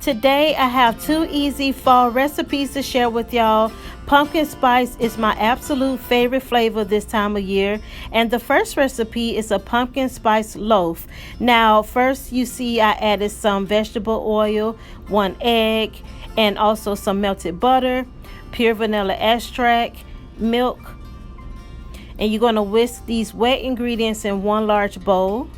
Today I have two easy fall recipes to share with y'all. Pumpkin spice is my absolute favorite flavor this time of year, and the first recipe is a pumpkin spice loaf. Now first, you see I added some vegetable oil, 1 egg, and also some melted butter, pure vanilla extract, milk, and you're going to whisk these wet ingredients in one large bowl.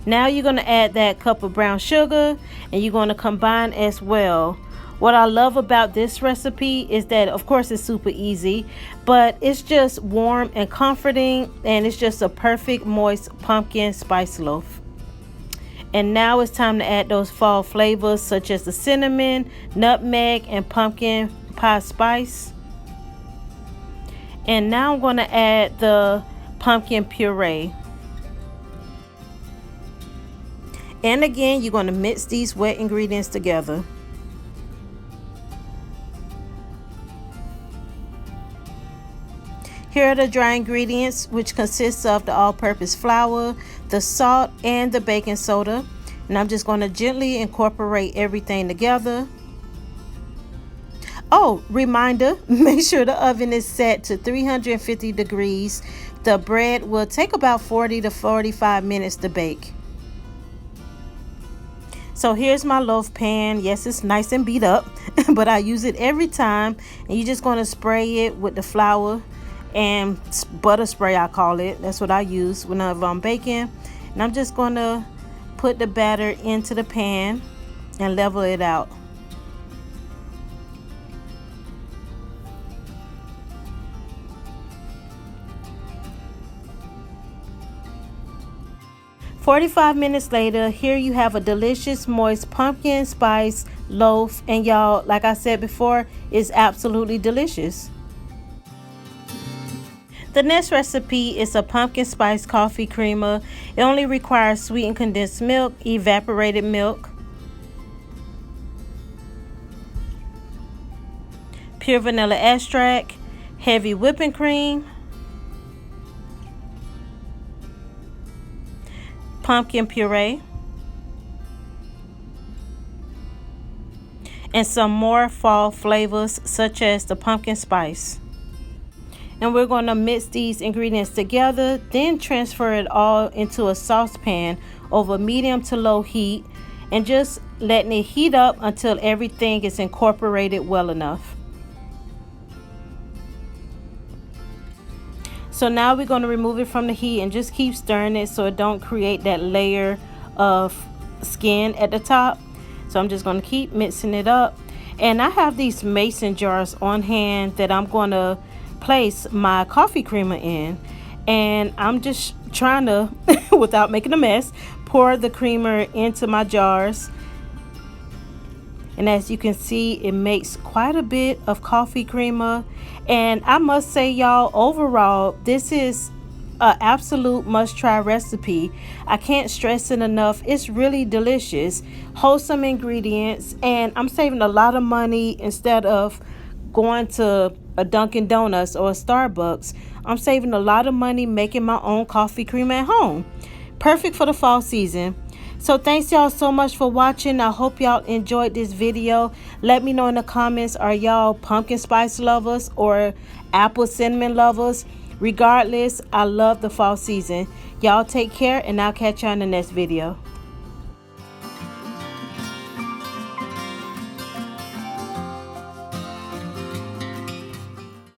Now you're going to add that cup of brown sugar, and you're going to combine as well. What I love about this recipe is that, of course, it's super easy, but it's just warm and comforting, and it's just a perfect moist pumpkin spice loaf. And now it's time to add those fall flavors such as the cinnamon, nutmeg, and pumpkin pie spice. And now I'm going to add the pumpkin puree. And again, you're going to mix these wet ingredients together. Here are the dry ingredients, which consists of the all-purpose flour, the salt, and the baking soda. And I'm just going to gently incorporate everything together. Oh, reminder, make sure the oven is set to 350 degrees. The bread will take about 40 to 45 minutes to bake. So here's my loaf pan. Yes, it's nice and beat up, but I use it every time. And you're just going to spray it with the flour and butter spray, I call it. That's what I use whenever I'm baking. And I'm just going to put the batter into the pan and level it out. "45 minutes later, here you have a delicious moist pumpkin spice loaf, and y'all, like I said before, it's absolutely delicious. The next recipe is a pumpkin spice coffee creamer. It only requires sweetened condensed milk, evaporated milk, pure vanilla extract, heavy whipping cream, pumpkin puree, and some more fall flavors such as the pumpkin spice. And we're going to mix these ingredients together, then transfer it all into a saucepan over medium to low heat, and just letting it heat up until everything is incorporated well enough. So now we're going to remove it from the heat and just keep stirring it so it don't create that layer of skin at the top. So I'm just going to keep mixing it up. And I have these mason jars on hand that I'm going to place my coffee creamer in. And I'm just trying to, without making a mess, pour the creamer into my jars. And as you can see, it makes quite a bit of coffee creamer. And I must say, y'all, overall, this is an absolute must-try recipe. I can't stress it enough. It's really delicious, wholesome ingredients, and I'm saving a lot of money. Instead of going to a Dunkin' Donuts or a Starbucks, I'm saving a lot of money making my own coffee creamer at home. Perfect for the fall season. So thanks y'all so much for watching. I hope y'all enjoyed this video. Let me know in the comments, are y'all pumpkin spice lovers or apple cinnamon lovers? Regardless, I love the fall season. Y'all take care, and I'll catch y'all in the next video.